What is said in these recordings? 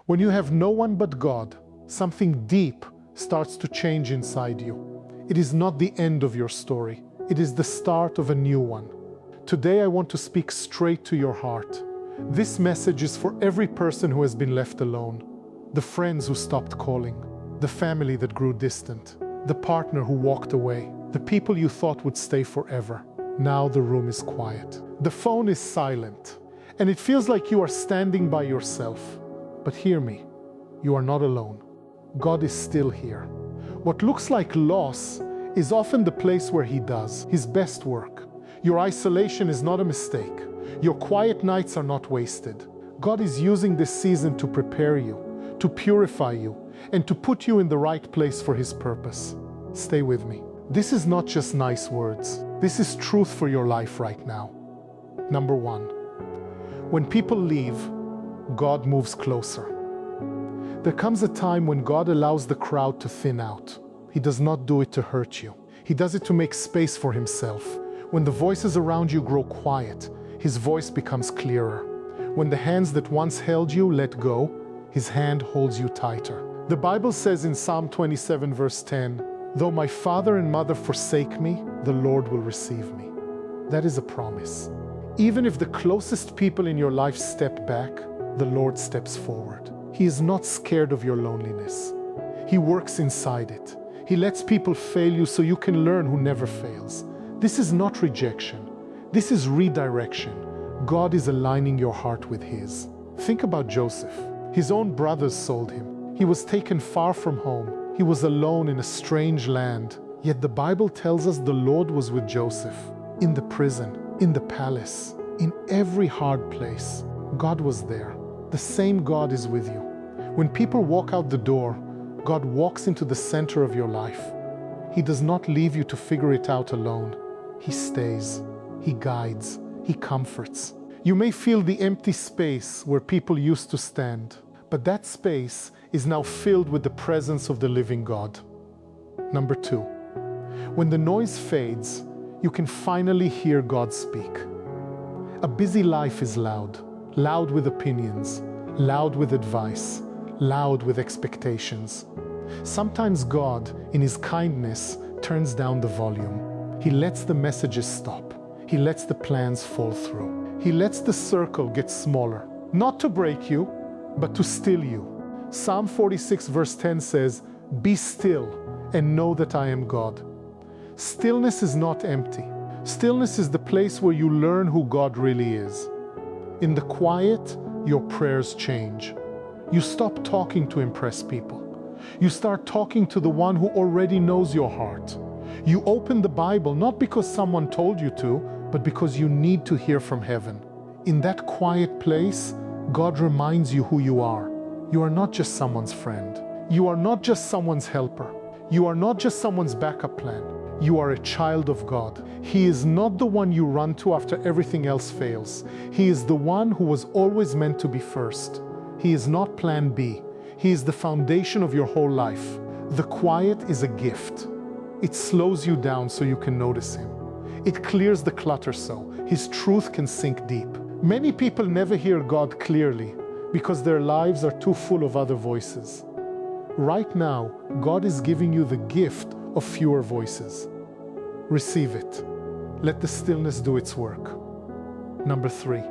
When you have no one but God, something deep starts to change inside you. It is not the end of your story. It is the start of a new one. Today I want to speak straight to your heart. This message is for every person who has been left alone. The friends who stopped calling. The family that grew distant. The partner who walked away. The people you thought would stay forever. Now the room is quiet. The phone is silent. And it feels like you are standing by yourself. But hear me, you are not alone. God is still here. What looks like loss is often the place where He does His best work. Your isolation is not a mistake. Your quiet nights are not wasted. God is using this season to prepare you, to purify you, and to put you in the right place for His purpose. Stay with me. This is not just nice words. This is truth for your life right now. Number one, when people leave, God moves closer. There comes a time when God allows the crowd to thin out. He does not do it to hurt you. He does it to make space for Himself. When the voices around you grow quiet, His voice becomes clearer. When the hands that once held you let go, His hand holds you tighter. The Bible says in Psalm 27 verse 10, "Though my father and mother forsake me, the Lord will receive me." That is a promise. Even if the closest people in your life step back, the Lord steps forward. He is not scared of your loneliness. He works inside it. He lets people fail you so you can learn who never fails. This is not rejection. This is redirection. God is aligning your heart with His. Think about Joseph. His own brothers sold him. He was taken far from home. He was alone in a strange land. Yet the Bible tells us the Lord was with Joseph. In the prison, in the palace, in every hard place, God was there. The same God is with you. When people walk out the door, God walks into the center of your life. He does not leave you to figure it out alone. He stays. He guides. He comforts. You may feel the empty space where people used to stand, but that space is now filled with the presence of the living God. Number two, when the noise fades, you can finally hear God speak. A busy life is loud. Loud with opinions, loud with advice, loud with expectations. Sometimes God, in His kindness, turns down the volume. He lets the messages stop. He lets the plans fall through. He lets the circle get smaller, not to break you, but to still you. Psalm 46 verse 10 says, "Be still and know that I am God." Stillness is not empty. Stillness is the place where you learn who God really is. In the quiet, your prayers change. You stop talking to impress people. You start talking to the one who already knows your heart. You open the Bible not because someone told you to, but because you need to hear from heaven. In that quiet place, God reminds you who you are. You are not just someone's friend. You are not just someone's helper. You are not just someone's backup plan. You are a child of God. He is not the one you run to after everything else fails. He is the one who was always meant to be first. He is not plan B. He is the foundation of your whole life. The quiet is a gift. It slows you down so you can notice Him. It clears the clutter so His truth can sink deep. Many people never hear God clearly because their lives are too full of other voices. Right now, God is giving you the gift of fewer voices. Receive it. Let the stillness do its work. Number three,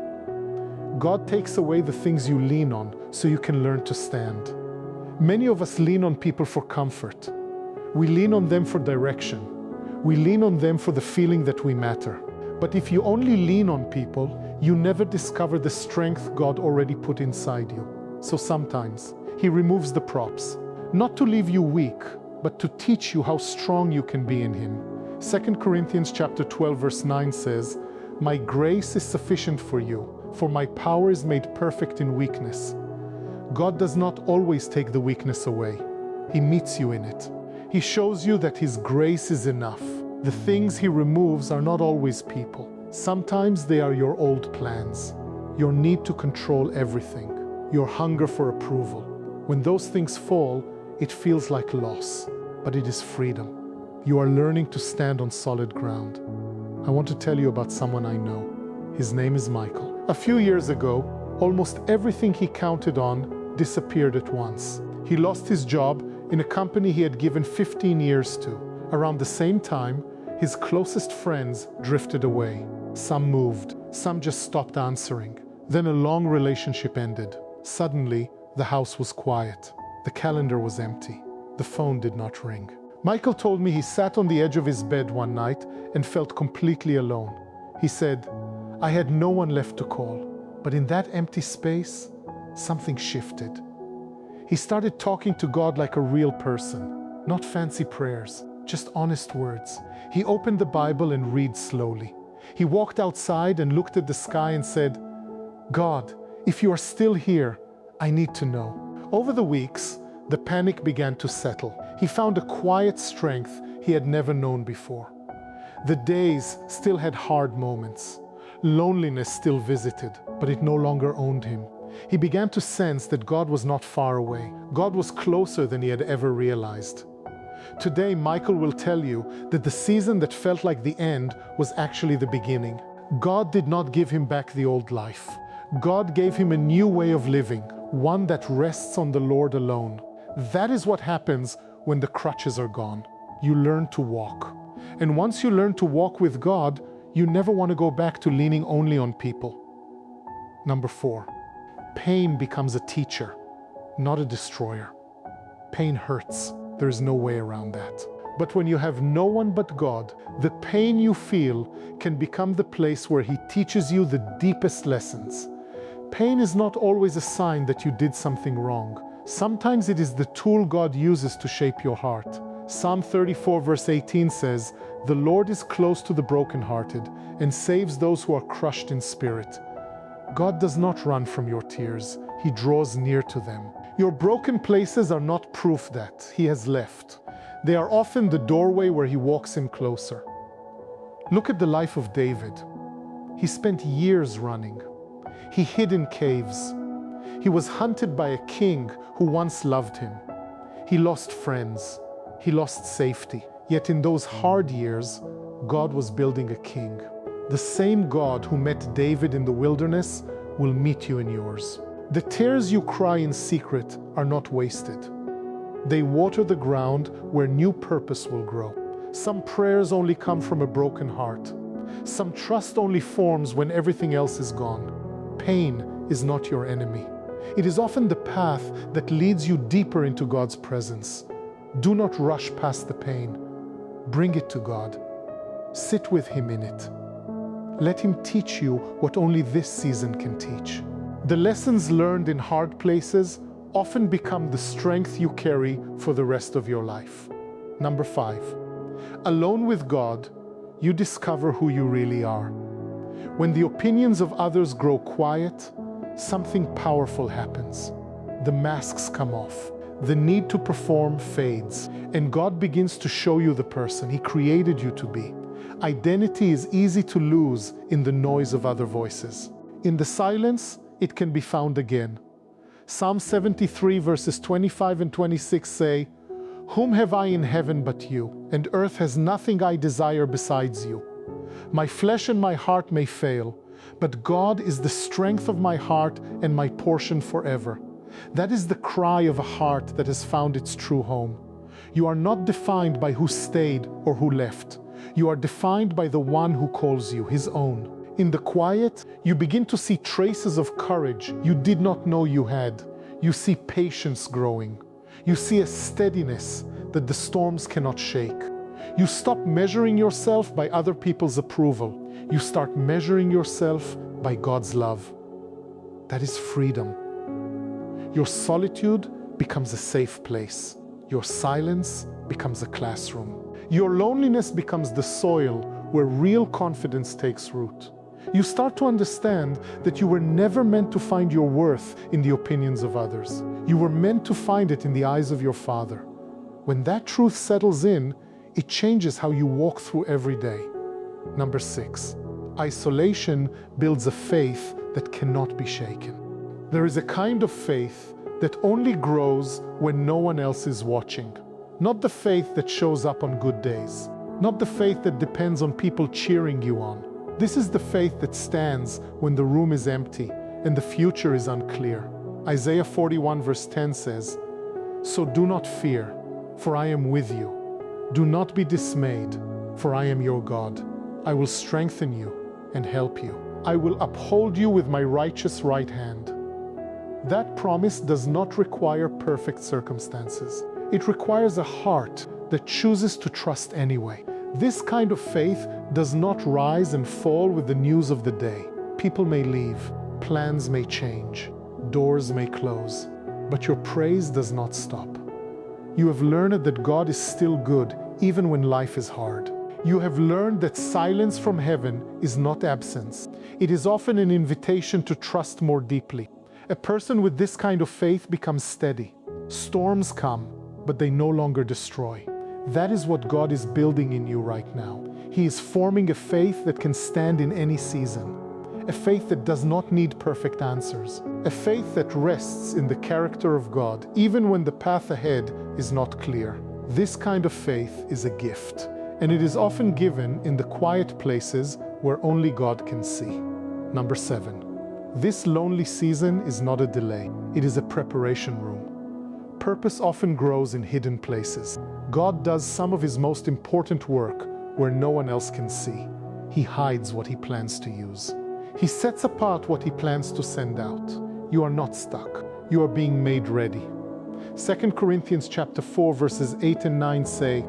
God takes away the things you lean on so you can learn to stand. Many of us lean on people for comfort. We lean on them for direction. We lean on them for the feeling that we matter. But if you only lean on people, you never discover the strength God already put inside you. So sometimes He removes the props, not to leave you weak, but to teach you how strong you can be in Him. 2 Corinthians chapter 12 verse 9 says, "My grace is sufficient for you, for my power is made perfect in weakness." God does not always take the weakness away. He meets you in it. He shows you that His grace is enough. The things He removes are not always people. Sometimes they are your old plans, your need to control everything, your hunger for approval. When those things fall, it feels like loss, but it is freedom. You are learning to stand on solid ground. I want to tell you about someone I know. His name is Michael. A few years ago, almost everything he counted on disappeared at once. He lost his job in a company he had given 15 years to. Around the same time, his closest friends drifted away. Some moved, some just stopped answering. Then a long relationship ended. Suddenly, the house was quiet. The calendar was empty. The phone did not ring. Michael told me he sat on the edge of his bed one night and felt completely alone. He said, "I had no one left to call, but in that empty space, something shifted." He started talking to God like a real person, not fancy prayers, just honest words. He opened the Bible and read slowly. He walked outside and looked at the sky and said, "God, if you are still here, I need to know." Over the weeks, the panic began to settle. He found a quiet strength he had never known before. The days still had hard moments. Loneliness still visited, but it no longer owned him. He began to sense that God was not far away. God was closer than he had ever realized. Today, Michael will tell you that the season that felt like the end was actually the beginning. God did not give him back the old life. God gave him a new way of living, one that rests on the Lord alone. That is what happens when the crutches are gone. You learn to walk. And once you learn to walk with God, you never want to go back to leaning only on people. Number 4, pain becomes a teacher, not a destroyer. Pain hurts. There is no way around that. But when you have no one but God, the pain you feel can become the place where He teaches you the deepest lessons. Pain is not always a sign that you did something wrong. Sometimes it is the tool God uses to shape your heart. Psalm 34 verse 18 says, "The Lord is close to the brokenhearted and saves those who are crushed in spirit." God does not run from your tears. He draws near to them. Your broken places are not proof that He has left. They are often the doorway where He walks in closer. Look at the life of David. He spent years running. He hid in caves. He was hunted by a king who once loved him. He lost friends. He lost safety. Yet in those hard years, God was building a king. The same God who met David in the wilderness will meet you in yours. The tears you cry in secret are not wasted. They water the ground where new purpose will grow. Some prayers only come from a broken heart. Some trust only forms when everything else is gone. Pain is not your enemy. It is often the path that leads you deeper into God's presence. Do not rush past the pain. Bring it to God. Sit with Him in it. Let Him teach you what only this season can teach. The lessons learned in hard places often become the strength you carry for the rest of your life. Number 5, alone with God, you discover who you really are. When the opinions of others grow quiet, something powerful happens. The masks come off. The need to perform fades, and God begins to show you the person He created you to be. Identity is easy to lose in the noise of other voices. In the silence, it can be found again. Psalm 73 verses 25 and 26 say, "Whom have I in heaven but you? And earth has nothing I desire besides you. My flesh and my heart may fail, but God is the strength of my heart and my portion forever." That is the cry of a heart that has found its true home. You are not defined by who stayed or who left. You are defined by the one who calls you His own. In the quiet, you begin to see traces of courage you did not know you had. You see patience growing. You see a steadiness that the storms cannot shake. You stop measuring yourself by other people's approval. You start measuring yourself by God's love. That is freedom. Your solitude becomes a safe place. Your silence becomes a classroom. Your loneliness becomes the soil where real confidence takes root. You start to understand that you were never meant to find your worth in the opinions of others. You were meant to find it in the eyes of your Father. When that truth settles in, it changes how you walk through every day. Number 6, isolation builds a faith that cannot be shaken. There is a kind of faith that only grows when no one else is watching. Not the faith that shows up on good days. Not the faith that depends on people cheering you on. This is the faith that stands when the room is empty and the future is unclear. Isaiah 41 verse 10 says, "So do not fear, for I am with you. Do not be dismayed, for I am your God. I will strengthen you and help you. I will uphold you with my righteous right hand." That promise does not require perfect circumstances. It requires a heart that chooses to trust anyway. This kind of faith does not rise and fall with the news of the day. People may leave, plans may change, doors may close, but your praise does not stop. You have learned that God is still good, even when life is hard. You have learned that silence from heaven is not absence. It is often an invitation to trust more deeply. A person with this kind of faith becomes steady. Storms come, but they no longer destroy. That is what God is building in you right now. He is forming a faith that can stand in any season. A faith that does not need perfect answers. A faith that rests in the character of God, even when the path ahead is not clear. This kind of faith is a gift, and it is often given in the quiet places where only God can see. Number 7. This lonely season is not a delay. It is a preparation room. Purpose often grows in hidden places. God does some of His most important work where no one else can see. He hides what He plans to use. He sets apart what He plans to send out. You are not stuck. You are being made ready. 2 Corinthians chapter 4 verses 8 and 9 say,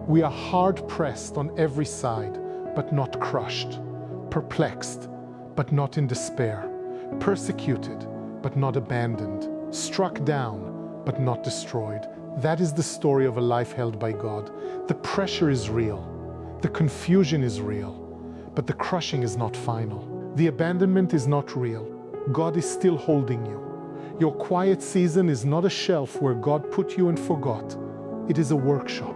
"We are hard pressed on every side, but not crushed, perplexed, but not in despair, persecuted, but not abandoned, struck down, but not destroyed." That is the story of a life held by God. The pressure is real. The confusion is real. But the crushing is not final. The abandonment is not real. God is still holding you. Your quiet season is not a shelf where God put you and forgot. It is a workshop.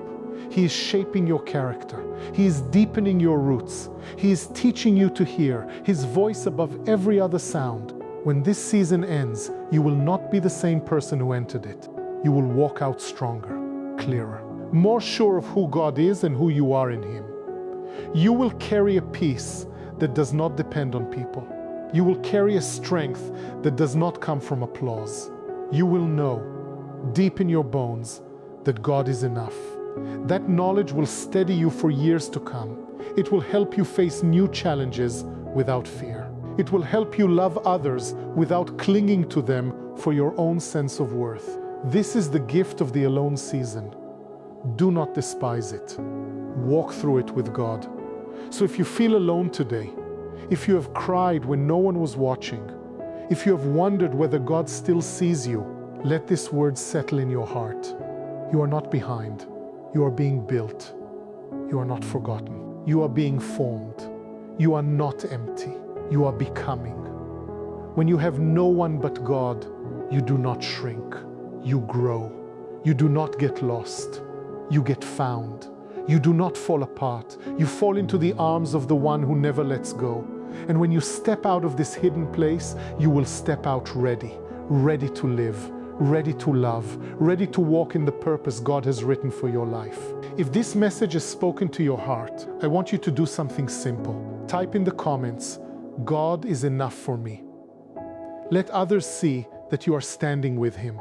He is shaping your character. He is deepening your roots. He is teaching you to hear His voice above every other sound. When this season ends, you will not be the same person who entered it. You will walk out stronger, clearer, more sure of who God is and who you are in Him. You will carry a peace that does not depend on people. You will carry a strength that does not come from applause. You will know, deep in your bones, that God is enough. That knowledge will steady you for years to come. It will help you face new challenges without fear. It will help you love others without clinging to them for your own sense of worth. This is the gift of the alone season. Do not despise it. Walk through it with God. So if you feel alone today, if you have cried when no one was watching, if you have wondered whether God still sees you, let this word settle in your heart. You are not behind. You are being built. You are not forgotten. You are being formed. You are not empty. You are becoming. When you have no one but God, you do not shrink. You grow. You do not get lost. You get found. You do not fall apart. You fall into the arms of the one who never lets go. And when you step out of this hidden place, you will step out ready, ready to live, ready to love, ready to walk in the purpose God has written for your life. If this message has spoken to your heart, I want you to do something simple. Type in the comments, "God is enough for me." Let others see that you are standing with Him.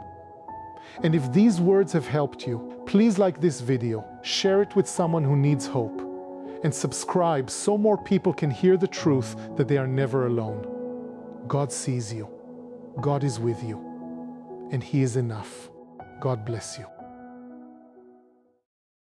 And if these words have helped you, please like this video, share it with someone who needs hope, and subscribe so more people can hear the truth that they are never alone. God sees you. God is with you. And He is enough. God bless you.